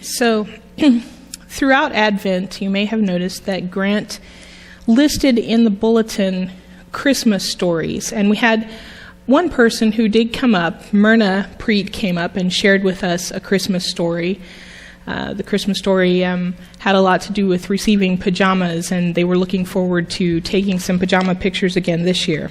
So, throughout Advent, you may have noticed that Grant listed in the bulletin Christmas stories. And we had one person who did come up, Myrna Preet came up and shared with us a Christmas story. The Christmas story had a lot to do with receiving pajamas, and they were looking forward to taking some pajama pictures again this year.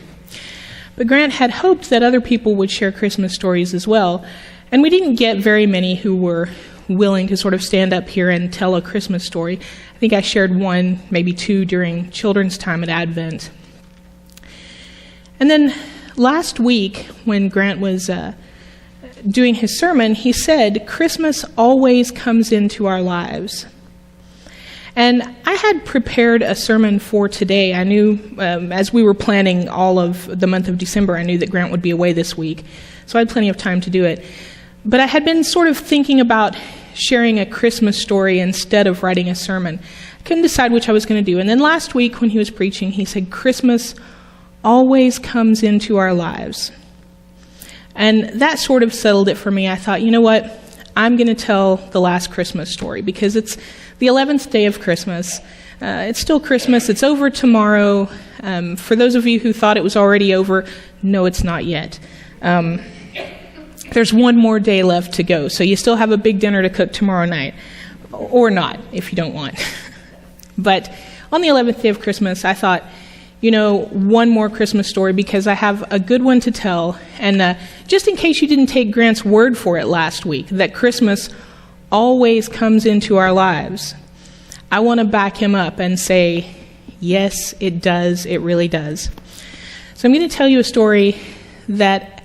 But Grant had hoped that other people would share Christmas stories as well, and we didn't get very many who were willing to sort of stand up here and tell a Christmas story. I think I shared one, maybe two, during children's time at Advent. And then last week, when Grant was doing his sermon, he said, Christmas always comes into our lives. And I had prepared a sermon for today. I knew, as we were planning all of the month of December, I knew that Grant would be away this week, so I had plenty of time to do it. But I had been sort of thinking about sharing a Christmas story instead of writing a sermon. I couldn't decide which I was going to do. And then last week when he was preaching, he said, Christmas always comes into our lives. And that sort of settled it for me. I thought, you know what? I'm going to tell the last Christmas story because it's the 11th day of Christmas. It's still Christmas. It's over tomorrow. For those of you who thought it was already over, no, it's not yet. There's one more day left to go, so you still have a big dinner to cook tomorrow night. Or not, if you don't want. But on the 11th day of Christmas, I thought, you know, one more Christmas story because I have a good one to tell. And just in case you didn't take Grant's word for it last week, that Christmas always comes into our lives, I want to back him up and say, yes, it does. It really does. So I'm going to tell you a story that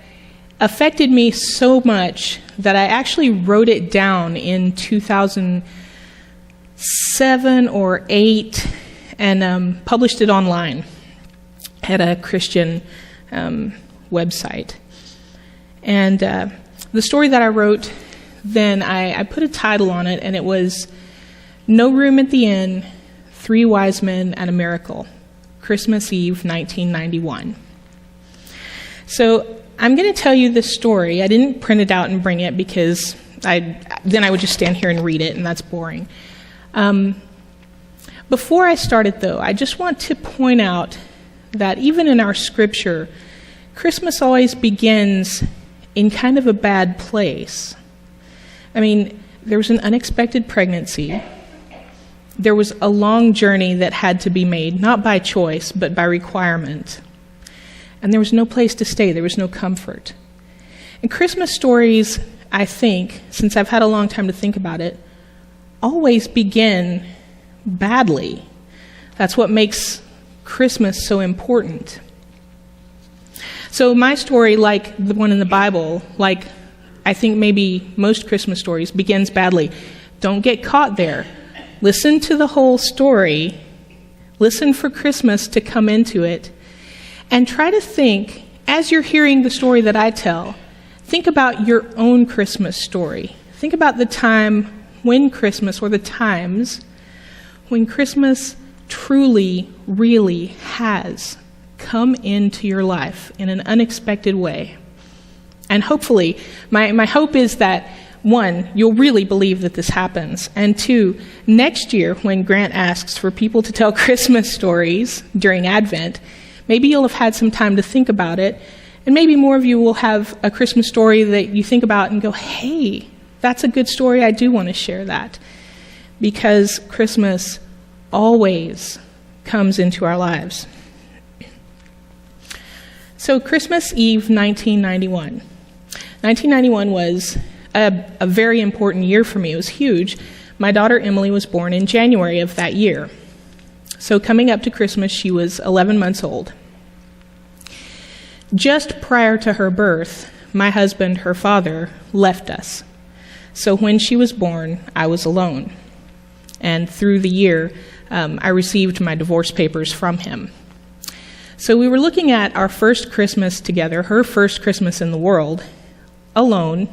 affected me so much that I actually wrote it down in 2007 or 8 and published it online at a Christian website. And the story that I wrote then, I put a title on it, and it was No Room at the Inn, 3 Wise Men and a Miracle, Christmas Eve, 1991. So I'm going to tell you this story. I didn't print it out and bring it because then I would just stand here and read it, and that's boring. Before I start it, though, I just want to point out that even in our scripture, Christmas always begins in kind of a bad place. I mean, there was an unexpected pregnancy. There was a long journey that had to be made, not by choice, but by requirement. And there was no place to stay. There was no comfort. And Christmas stories, I think, since I've had a long time to think about it, always begin badly. That's what makes Christmas so important. So my story, like the one in the Bible, like I think maybe most Christmas stories, begins badly. Don't get caught there. Listen to the whole story. Listen for Christmas to come into it. And try to think, as you're hearing the story that I tell, think about your own Christmas story. Think about the time when Christmas, or the times when Christmas truly, really has come into your life in an unexpected way. And hopefully, my hope is that, 1, you'll really believe that this happens. And 2, next year, when Grant asks for people to tell Christmas stories during Advent, maybe you'll have had some time to think about it, and maybe more of you will have a Christmas story that you think about and go, hey, that's a good story, I do want to share that. Because Christmas always comes into our lives. So Christmas Eve, 1991. 1991 was a very important year for me. It was huge. My daughter Emily was born in January of that year. So coming up to Christmas, she was 11 months old. Just prior to her birth, my husband, her father, left us. So when she was born, I was alone. And through the year, I received my divorce papers from him. So we were looking at our first Christmas together, her first Christmas in the world, alone.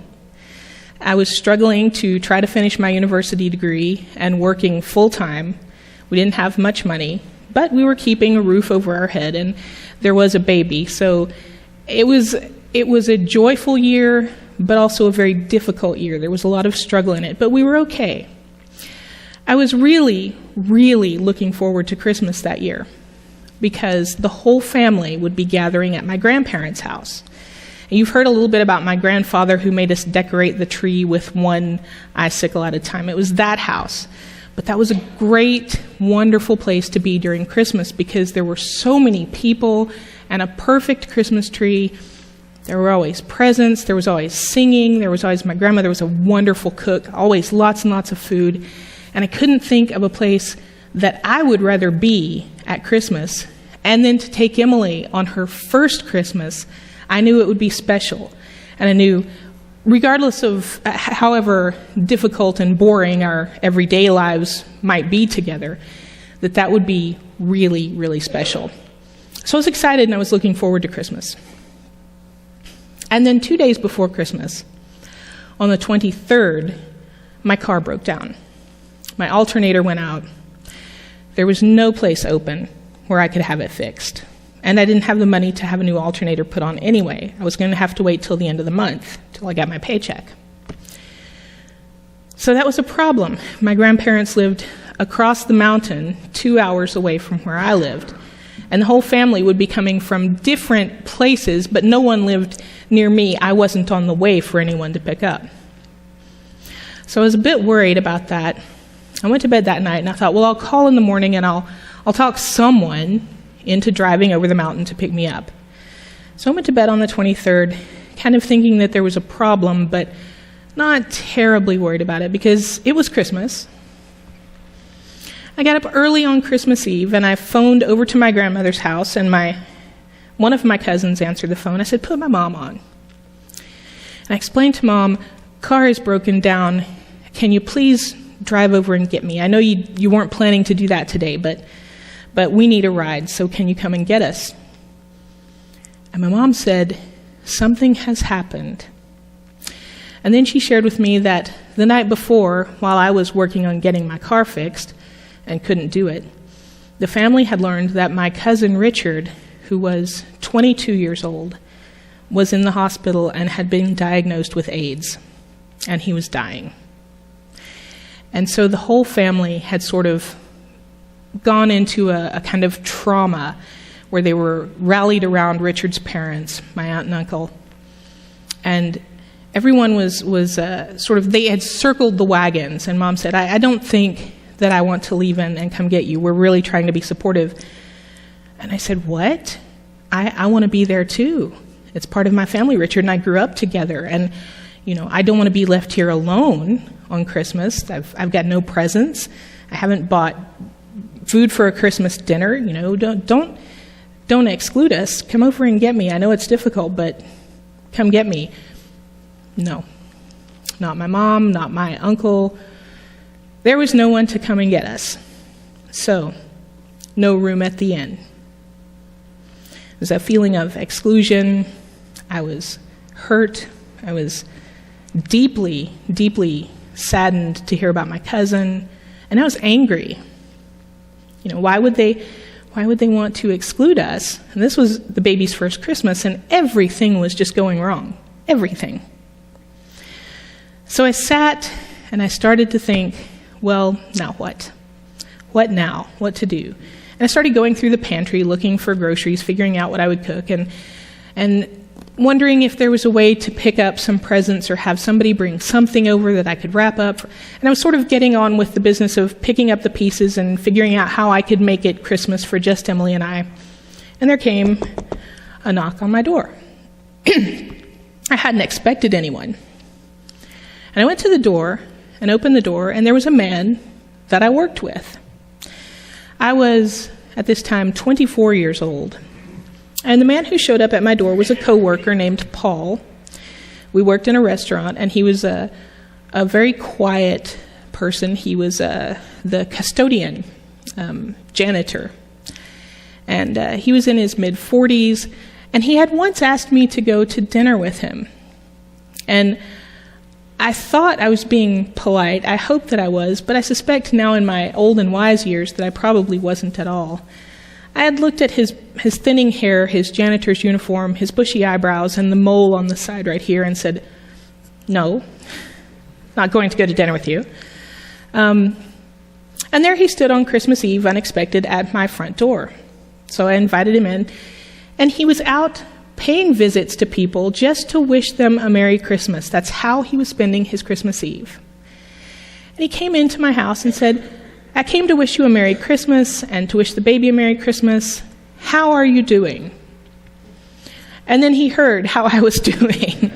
I was struggling to try to finish my university degree and working full-time. We didn't have much money, but we were keeping a roof over our head, and there was a baby. So it was a joyful year, but also a very difficult year. There was a lot of struggle in it, but we were okay. I was really, really looking forward to Christmas that year because the whole family would be gathering at my grandparents' house. And you've heard a little bit about my grandfather who made us decorate the tree with one icicle at a time. It was that house. But that was a great, wonderful place to be during Christmas because there were so many people and a perfect Christmas tree. There were always presents, there was always singing, there was always my grandmother was a wonderful cook, always lots and lots of food. And I couldn't think of a place that I would rather be at Christmas. And then to take Emily on her first Christmas, I knew it would be special. And I knew, regardless of however difficult and boring our everyday lives might be together, that would be really, really special. So I was excited and I was looking forward to Christmas. And then 2 days before Christmas, on the 23rd, my car broke down. My alternator went out. There was no place open where I could have it fixed. And I didn't have the money to have a new alternator put on anyway. I was going to have to wait till the end of the month, till I got my paycheck. So that was a problem. My grandparents lived across the mountain, 2 hours away from where I lived. And the whole family would be coming from different places, but no one lived near me. I wasn't on the way for anyone to pick up. So I was a bit worried about that. I went to bed that night and I thought, well, I'll call in the morning and I'll talk someone into driving over the mountain to pick me up. So I went to bed on the 23rd, kind of thinking that there was a problem, but not terribly worried about it because it was Christmas. I got up early on Christmas Eve and I phoned over to my grandmother's house and one of my cousins answered the phone. I said, put my mom on. And I explained to Mom, car is broken down. Can you please drive over and get me? I know you weren't planning to do that today, but we need a ride, so can you come and get us? And my mom said, something has happened. And then she shared with me that the night before, while I was working on getting my car fixed and couldn't do it, the family had learned that my cousin Richard, who was 22 years old, was in the hospital and had been diagnosed with AIDS, and he was dying. And so the whole family had sort of gone into a kind of trauma where they were rallied around Richard's parents, my aunt and uncle. And everyone was sort of, they had circled the wagons. And Mom said, I don't think that I want to leave and come get you. We're really trying to be supportive. And I said, what? I want to be there too. It's part of my family. Richard and I grew up together. And, I don't want to be left here alone on Christmas. I've got no presents. I haven't bought food for a Christmas dinner. Don't exclude us. Come over and get me. I know it's difficult, but come get me. No, not my mom, not my uncle. There was no one to come and get us. So, no room at the inn. It was a feeling of exclusion. I was hurt. I was deeply, deeply saddened to hear about my cousin, and I was angry. Why would they want to exclude us? And this was the baby's first Christmas, and everything was just going wrong. Everything. So I sat and I started to think, well, now what? What now? What to do? And I started going through the pantry looking for groceries, figuring out what I would cook, and wondering if there was a way to pick up some presents or have somebody bring something over that I could wrap up. And I was sort of getting on with the business of picking up the pieces and figuring out how I could make it Christmas for just Emily and I. And there came a knock on my door. I hadn't expected anyone. And I went to the door and opened the door, and there was a man that I worked with. I was, at this time, 24 years old. And the man who showed up at my door was a coworker named Paul. We worked in a restaurant, and he was a very quiet person. He was the custodian, janitor. And he was in his mid-40s, and he had once asked me to go to dinner with him. And I thought I was being polite. I hoped that I was, but I suspect now in my old and wise years that I probably wasn't at all. I had looked at his thinning hair, his janitor's uniform, his bushy eyebrows, and the mole on the side right here and said, No, not going to go to dinner with you. And there he stood on Christmas Eve, unexpected, at my front door. So I invited him in, and he was out paying visits to people just to wish them a Merry Christmas. That's how he was spending his Christmas Eve. And he came into my house and said, I came to wish you a Merry Christmas and to wish the baby a Merry Christmas. How are you doing? And then he heard how I was doing.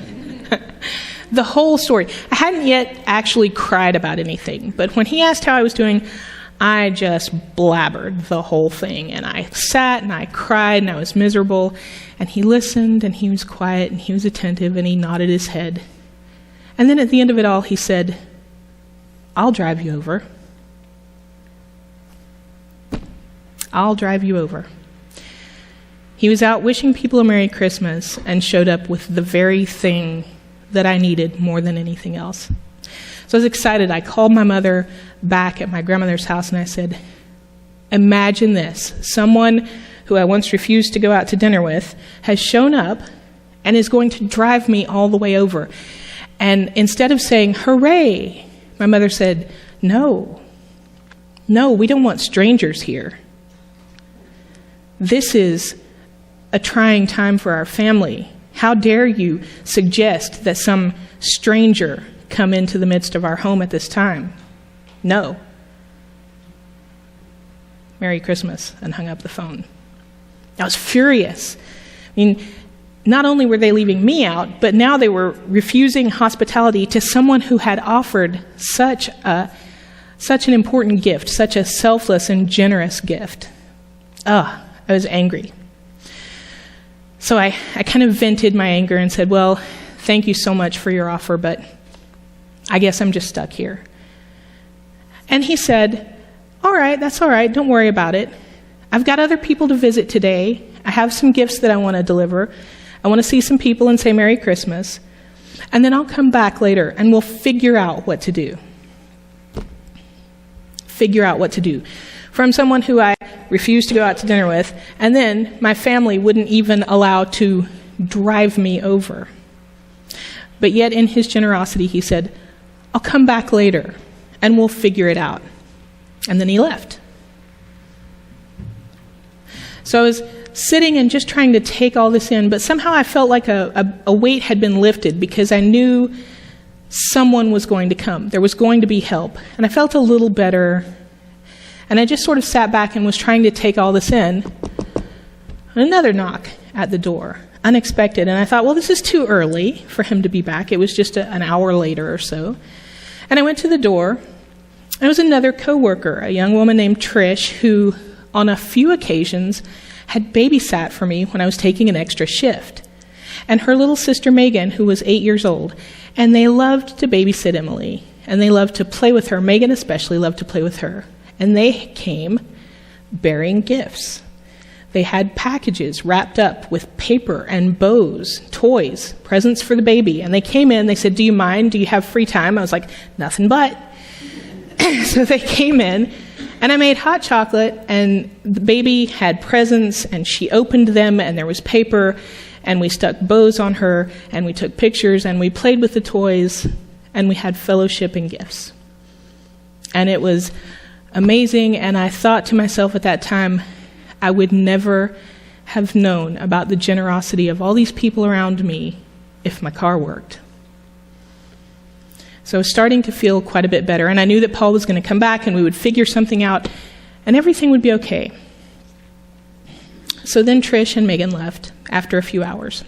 The whole story. I hadn't yet actually cried about anything, but when he asked how I was doing, I just blabbered the whole thing. And I sat and I cried and I was miserable. And he listened and he was quiet and he was attentive and he nodded his head. And then at the end of it all, he said, I'll drive you over. I'll drive you over. He was out wishing people a Merry Christmas and showed up with the very thing that I needed more than anything else. So I was excited. I called my mother back at my grandmother's house and I said, imagine this. Someone who I once refused to go out to dinner with has shown up and is going to drive me all the way over. And instead of saying, hooray, my mother said, no, we don't want strangers here. This is a trying time for our family. How dare you suggest that some stranger come into the midst of our home at this time? No. Merry Christmas, and hung up the phone. I was furious. I mean, not only were they leaving me out, but now they were refusing hospitality to someone who had offered such an important gift, such a selfless and generous gift. I was angry. So I kind of vented my anger and said, well, thank you so much for your offer, but I guess I'm just stuck here. And he said, all right, that's all right. Don't worry about it. I've got other people to visit today. I have some gifts that I want to deliver. I want to see some people and say Merry Christmas. And then I'll come back later and we'll figure out what to do. Figure out what to do. From someone who I refused to go out to dinner with, and then my family wouldn't even allow to drive me over. But yet in his generosity, he said, I'll come back later and we'll figure it out. And then he left. So I was sitting and just trying to take all this in, but somehow I felt like a weight had been lifted because I knew someone was going to come. There was going to be help. And I felt a little better. And I just sort of sat back and was trying to take all this in. Another knock at the door, unexpected. And I thought, well, this is too early for him to be back. It was just an hour later or so. And I went to the door. It was another coworker, a young woman named Trish, who on a few occasions had babysat for me when I was taking an extra shift. And her little sister Megan, who was 8 years old. And they loved to babysit Emily. And they loved to play with her. Megan especially loved to play with her. And they came bearing gifts. They had packages wrapped up with paper and bows, toys, presents for the baby. And they came in, they said, do you mind? Do you have free time? I was like, nothing but. So they came in, and I made hot chocolate, and the baby had presents, and she opened them, and there was paper, and we stuck bows on her, and we took pictures, and we played with the toys, and we had fellowship and gifts. And it was amazing, and I thought to myself at that time, I would never have known about the generosity of all these people around me if my car worked. So I was starting to feel quite a bit better, and I knew that Paul was going to come back and we would figure something out, and everything would be okay. So then Trish and Megan left after a few hours.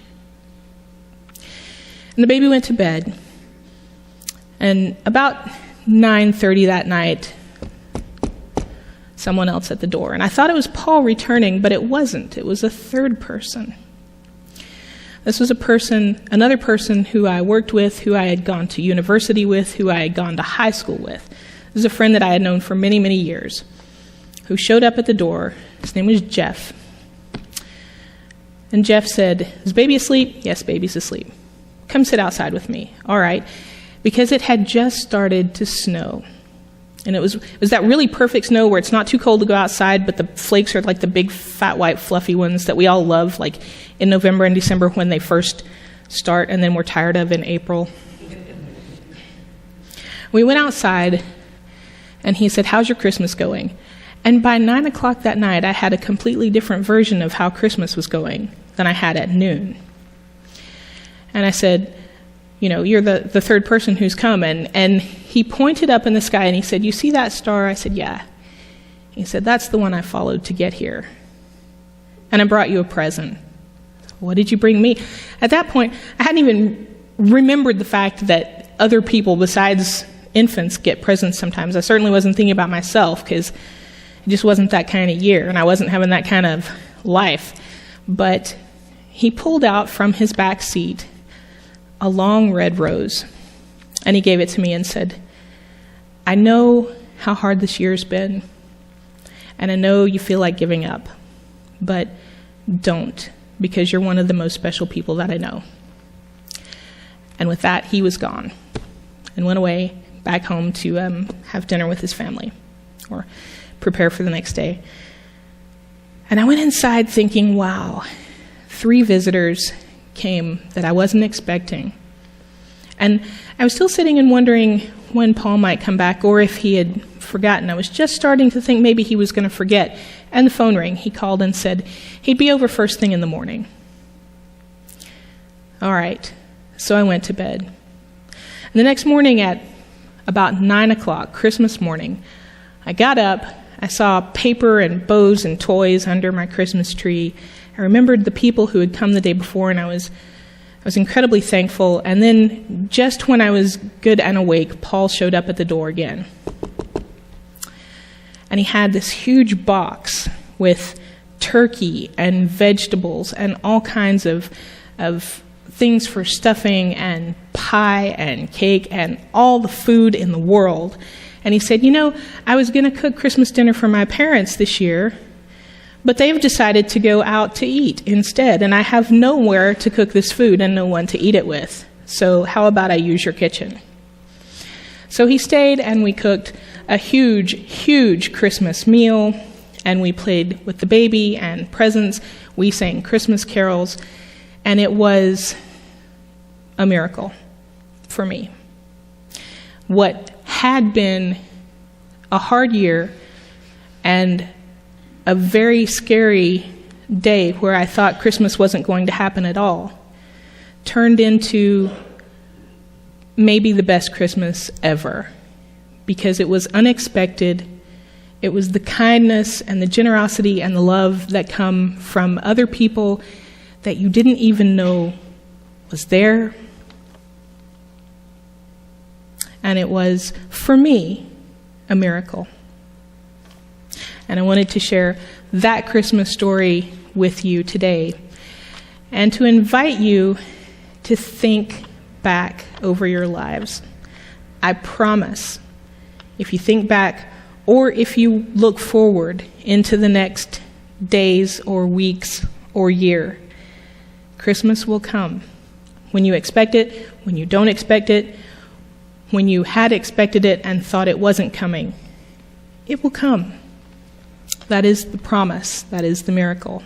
And the baby went to bed, and about 9:30 that night, someone else at the door. And I thought it was Paul returning, but it wasn't. It was a third person. This was another person who I worked with, who I had gone to university with, who I had gone to high school with. This was a friend that I had known for many, many years, who showed up at the door. His name was Jeff. And Jeff said, is baby asleep? Yes, baby's asleep. Come sit outside with me. All right. Because it had just started to snow. And it was that really perfect snow where it's not too cold to go outside, but the flakes are like the big, fat, white, fluffy ones that we all love, like in November and December when they first start, and then we're tired of in April. We went outside, and he said, "How's your Christmas going?" And by 9 o'clock that night, I had a completely different version of how Christmas was going than I had at noon. And I said, "You're the third person who's come." And he pointed up in the sky, and he said, "You see that star?" I said, "Yeah." He said, "That's the one I followed to get here. And I brought you a present." "What did you bring me?" At that point, I hadn't even remembered the fact that other people besides infants get presents sometimes. I certainly wasn't thinking about myself, because it just wasn't that kind of year, and I wasn't having that kind of life. But he pulled out from his back seat a long red rose, and he gave it to me and said, "I know how hard this year's been, and I know you feel like giving up, but don't, because you're one of the most special people that I know." And with that, he was gone and went away back home to have dinner with his family or prepare for the next day. And I went inside thinking, wow, 3 visitors came that I wasn't expecting. And I was still sitting and wondering when Paul might come back, or if he had forgotten. I was just starting to think maybe he was going to forget. And the phone rang. He called and said he'd be over first thing in the morning. All right. So I went to bed. And the next morning at about 9 o'clock, Christmas morning, I got up. I saw paper and bows and toys under my Christmas tree. I remembered the people who had come the day before, and I was incredibly thankful. And then just when I was good and awake, Paul showed up at the door again. And he had this huge box with turkey and vegetables and all kinds of things for stuffing and pie and cake and all the food in the world. And he said, I was going to cook Christmas dinner for my parents this year, but they've decided to go out to eat instead, and I have nowhere to cook this food and no one to eat it with. So how about I use your kitchen? So he stayed, and we cooked a huge, huge Christmas meal, and we played with the baby and presents. We sang Christmas carols, and it was a miracle for me. What had been a hard year and a very scary day where I thought Christmas wasn't going to happen at all turned into maybe the best Christmas ever, because it was unexpected. It was the kindness and the generosity and the love that come from other people that you didn't even know was there. And it was, for me, a miracle. And I wanted to share that Christmas story with you today, and to invite you to think back over your lives. I promise, if you think back, or if you look forward into the next days or weeks or year, Christmas will come. When you expect it, when you don't expect it, when you had expected it and thought it wasn't coming, it will come. That is the promise. That is the miracle.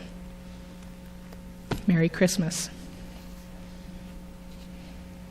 Merry Christmas.